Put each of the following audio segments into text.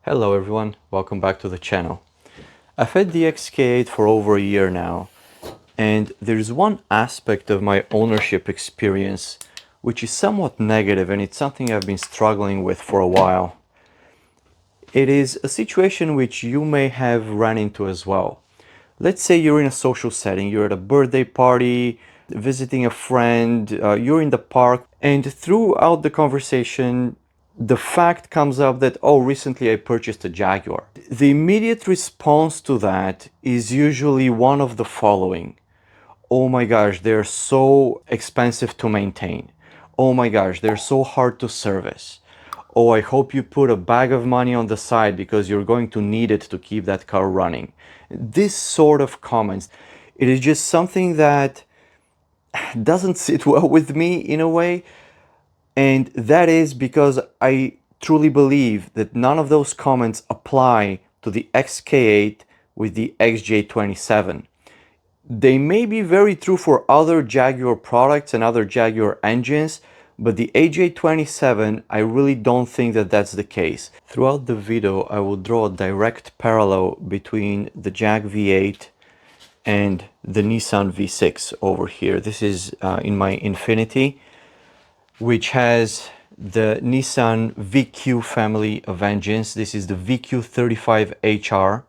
Hello everyone, welcome back to the channel. I've had the XK8 for over a year now, and there's one aspect of my ownership experience which is somewhat negative, and it's something I've been struggling with for a while. It is a situation which you may have run into as well. Let's say you're in a social setting, you're at a birthday party, visiting a friend, you're in the park, and throughout the conversation, the fact comes up that, oh, recently I purchased a Jaguar. The immediate response to that is usually one of the following. Oh my gosh, they're so expensive to maintain. Oh my gosh, they're so hard to service. Oh, I hope you put a bag of money on the side because you're going to need it to keep that car running. This sort of comments, it is just something that doesn't sit well with me in a way. And that is because I truly believe that none of those comments apply to the XK8 with the XJ27. They may be very true for other Jaguar products and other Jaguar engines, but the AJ27, I really don't think that that's the case. Throughout the video, I will draw a direct parallel between the Jag V8 and the Nissan V6 over here. This is in my Infinity, which has the Nissan VQ family of engines. This is the VQ35HR.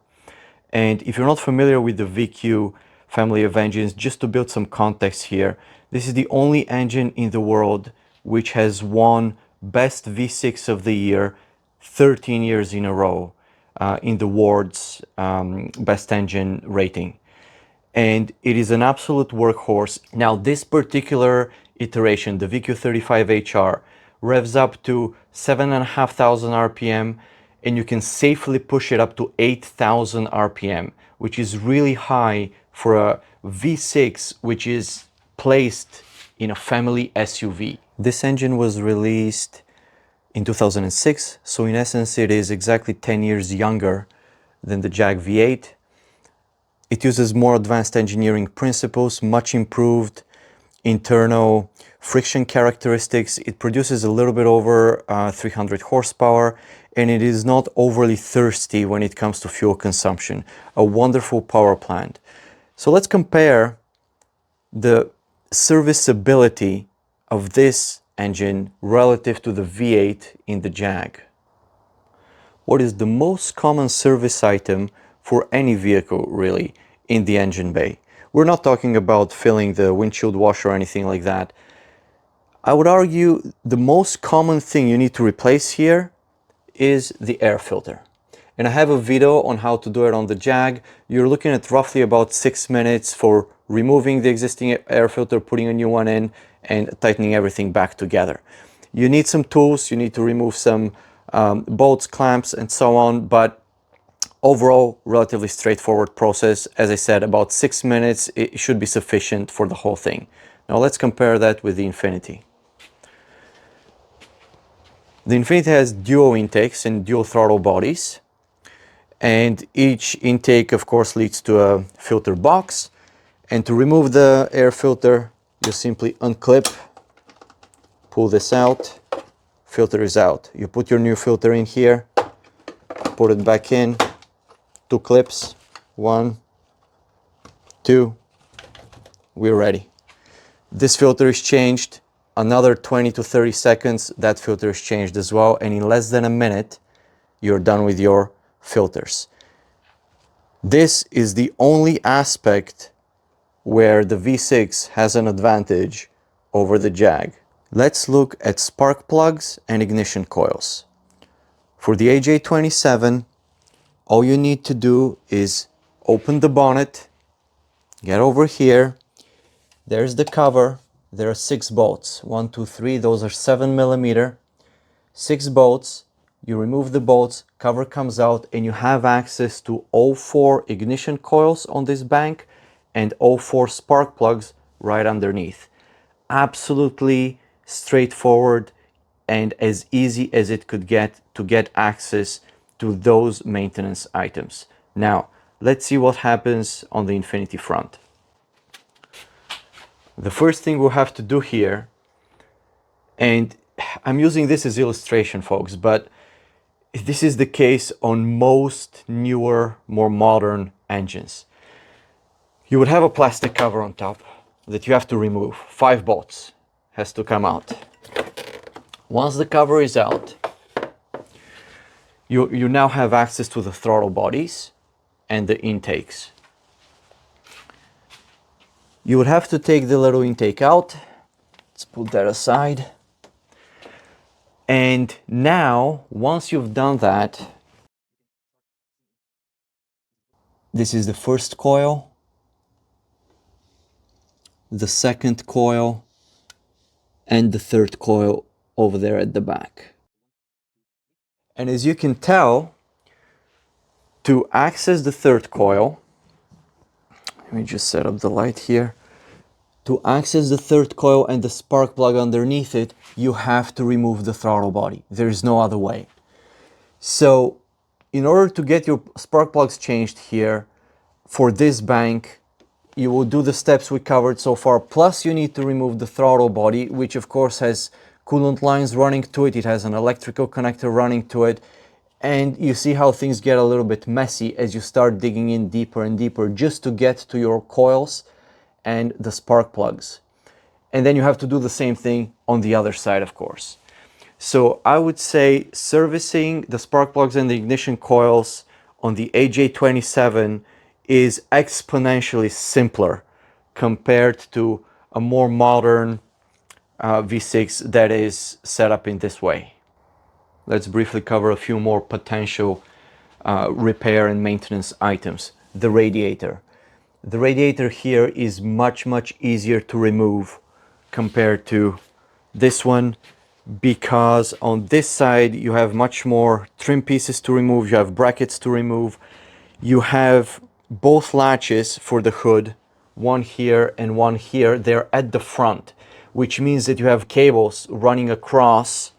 And if you're not familiar with the VQ family of engines, just to build some context here, this is the only engine in the world which has won Best V6 of the Year 13 years in a row in the Ward's Best Engine rating. And it is an absolute workhorse. Now, this particular iteration, the VQ35HR, revs up to 7,500 RPM, and you can safely push it up to 8,000 RPM, which is really high for a V6, which is placed in a family SUV. This engine was released in 2006, so in essence it is exactly 10 years younger than the Jag V8. It uses more advanced engineering principles, much improved internal friction characteristics. It produces a little bit over 300 horsepower, and it is not overly thirsty when it comes to fuel consumption. A wonderful power plant. So let's compare the serviceability of this engine relative to the V8 in the Jag. What is the most common service item for any vehicle, really, in the engine bay? We're not talking about filling the windshield washer or anything like that. I would argue the most common thing you need to replace here is the air filter. And I have a video on how to do it on the Jag. You're looking at roughly about 6 minutes for removing the existing air filter, putting a new one in, and tightening everything back together. You need some tools, you need to remove some bolts, clamps, and so on, but overall, relatively straightforward process. As I said, about 6 minutes, it should be sufficient for the whole thing. Now let's compare that with the Infinity. The Infinity has dual intakes and dual throttle bodies, and each intake, of course, leads to a filter box. And to remove the air filter, you simply unclip, pull this out, filter is out. You put your new filter in here, put it back in, 2 clips, 1, 2, we're ready. This filter is changed, another 20 to 30 seconds, that filter is changed as well, and in less than a minute, you're done with your filters. This is the only aspect where the V6 has an advantage over the Jag. Let's look at spark plugs and ignition coils. For the AJ27, all you need to do is open the bonnet, get over here, there's the cover, there are 6 bolts, 1, 2, 3, those are 7mm, 6 bolts, you remove the bolts, cover comes out, and you have access to all 4 ignition coils on this bank and all 4 spark plugs right underneath. Absolutely straightforward and as easy as it could get to get access to those maintenance items. Now, let's see what happens on the Infinity front. The first thing we'll have to do here, and I'm using this as illustration, folks, but This is the case on most newer, more modern engines. You would have a plastic cover on top that you have to remove. 5 bolts has to come out. Once the cover is out, you now have access to the throttle bodies and the intakes. You would have to take the little intake out. Let's put that aside. And now, once you've done that, this is the first coil, the second coil, and the third coil over there at the back. And as you can tell, to access the third coil, let me just set up the light here. To access the third coil and the spark plug underneath it, you have to remove the throttle body. There is no other way. So in order to get your spark plugs changed here, for this bank, you will do the steps we covered so far, plus you need to remove the throttle body, which of course has coolant lines running to it, it has an electrical connector running to it, and you see how things get a little bit messy as you start digging in deeper and deeper just to get to your coils and the spark plugs. And then you have to do the same thing on the other side, of course. So I would say servicing the spark plugs and the ignition coils on the AJ27 is exponentially simpler compared to a more modern V6 that is set up in this way. Let's briefly cover a few more potential repair and maintenance items. The radiator. The radiator here is much easier to remove compared to this one, because on this side you have much more trim pieces to remove, you have brackets to remove, you have both latches for the hood, one here and one here. They're at the front, which means that you have cables running across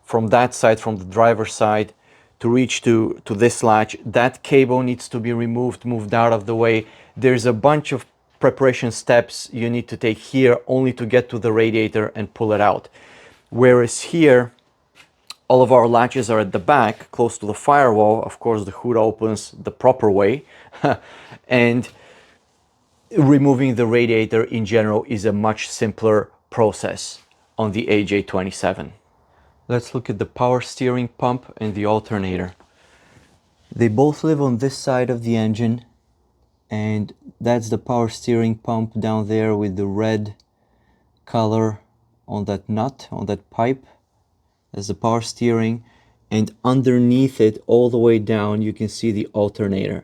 from that side, from the driver's side, to reach to this latch. That cable needs to be removed, moved out of the way. There's a bunch of preparation steps you need to take here only to get to the radiator and pull it out. Whereas here, all of our latches are at the back, close to the firewall. Of course, the hood opens the proper way. And removing the radiator in general is a much simpler process on the AJ27. Let's look at the power steering pump and the alternator. They both live on this side of the engine, and that's the power steering pump down there with the red color on that nut, on that pipe. As the power steering, and underneath it all the way down you can see the alternator.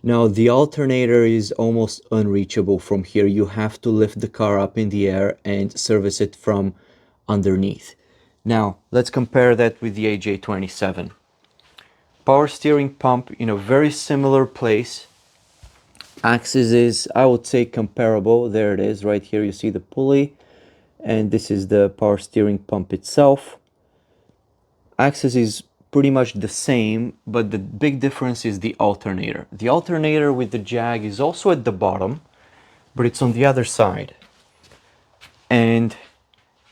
Now the alternator is almost unreachable from here. You have to lift the car up in the air and service it from underneath. Now let's compare that with the AJ27. Power steering pump in a very similar place. Axis is, I would say, comparable. There it is, right here you see the pulley, and this is the power steering pump itself. Axis is pretty much the same, but the big difference is the alternator. The alternator with the Jag is also at the bottom, but it's on the other side. And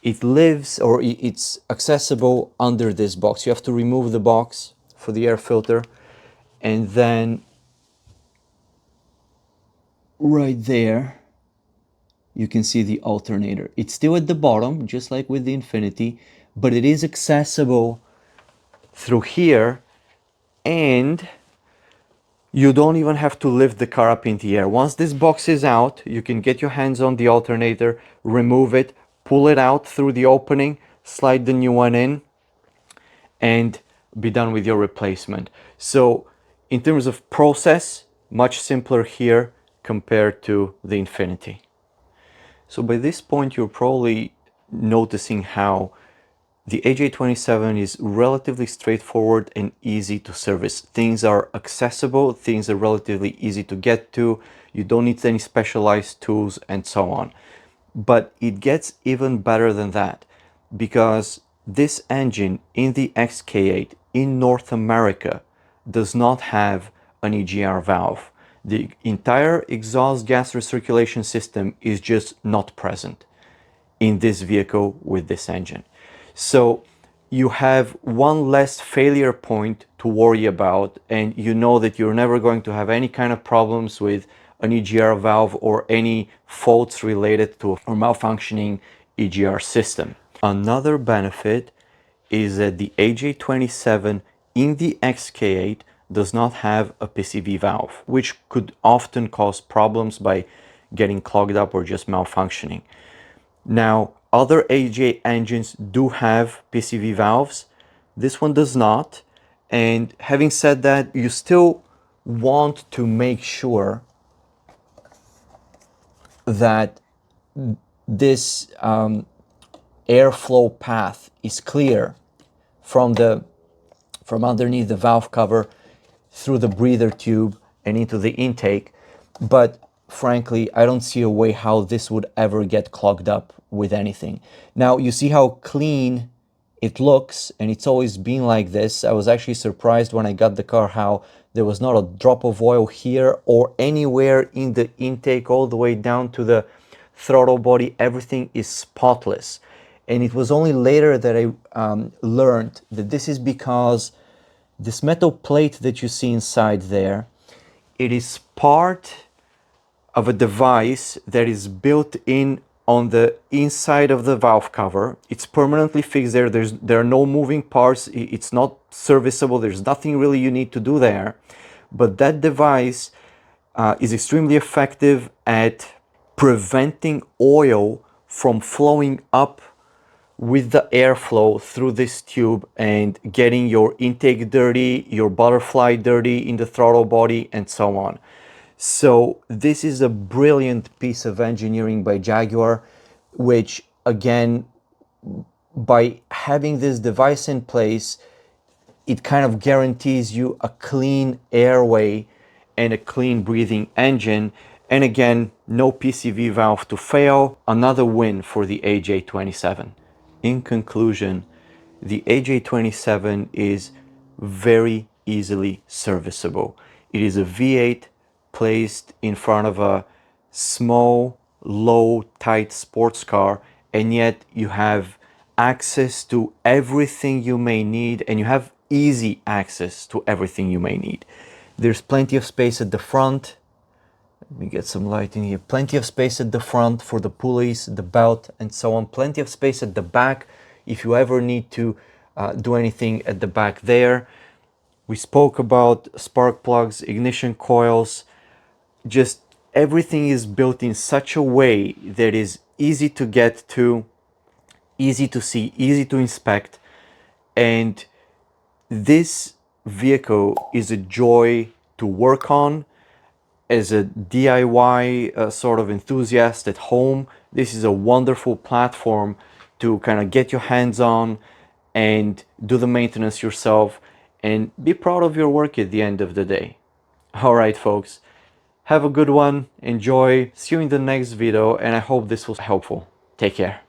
it lives, or it's accessible under this box. You have to remove the box for the air filter, and then right there you can see the alternator. It's still at the bottom, just like with the Infiniti, but it is accessible through here, and you don't even have to lift the car up in the air. Once this box is out, you can get your hands on the alternator, remove it, pull it out through the opening, slide the new one in, and be done with your replacement. So in terms of process, much simpler here compared to the Infiniti. So by this point you're probably noticing how the AJ27 is relatively straightforward and easy to service. Things are accessible, things are relatively easy to get to, you don't need any specialized tools and so on. But it gets even better than that, because this engine in the XK8 in North America does not have an EGR valve. The entire exhaust gas recirculation system is just not present in this vehicle with this engine. So you have one less failure point to worry about, and you know that you're never going to have any kind of problems with an EGR valve or any faults related to or malfunctioning EGR system. Another benefit is that the AJ27 in the XK8 does not have a PCV valve, which could often cause problems by getting clogged up or just malfunctioning. Now, other AJ engines do have PCV valves. This one does not. And having said that, you still want to make sure that this airflow path is clear from underneath the valve cover through the breather tube and into the intake. But frankly, I don't see a way how this would ever get clogged up with anything. Now, you see how clean it looks, and it's always been like this. I was actually surprised when I got the car how there was not a drop of oil here or anywhere in the intake all the way down to the throttle body. Everything is spotless. And it was only later that I learned that this is because this metal plate that you see inside there, it is part of a device that is built in on the inside of the valve cover. It's permanently fixed there. There are no moving parts. It's not serviceable. There's nothing really you need to do there. But that device is extremely effective at preventing oil from flowing up with the airflow through this tube and getting your intake dirty, your butterfly dirty in the throttle body, and so on. So this is a brilliant piece of engineering by Jaguar, which again, by having this device in place, it kind of guarantees you a clean airway and a clean breathing engine. And again, no PCV valve to fail. Another win for the AJ27. In conclusion, the AJ27 is very easily serviceable. It is a V8 placed in front of a small, low, tight sports car, and yet you have access to everything you may need, and you have easy access to everything you may need. There's plenty of space at the front. Let me get some light in here. Plenty of space at the front for the pulleys, the belt, and so on. Plenty of space at the back if you ever need to do anything at the back there. We spoke about spark plugs, ignition coils. Just everything is built in such a way that is easy to get to, easy to see, easy to inspect. And this vehicle is a joy to work on. As a DIY sort of enthusiast at home, this is a wonderful platform to kind of get your hands on and do the maintenance yourself and be proud of your work at the end of the day. All right, folks, have a good one. Enjoy. See you in the next video, and I hope this was helpful. Take care.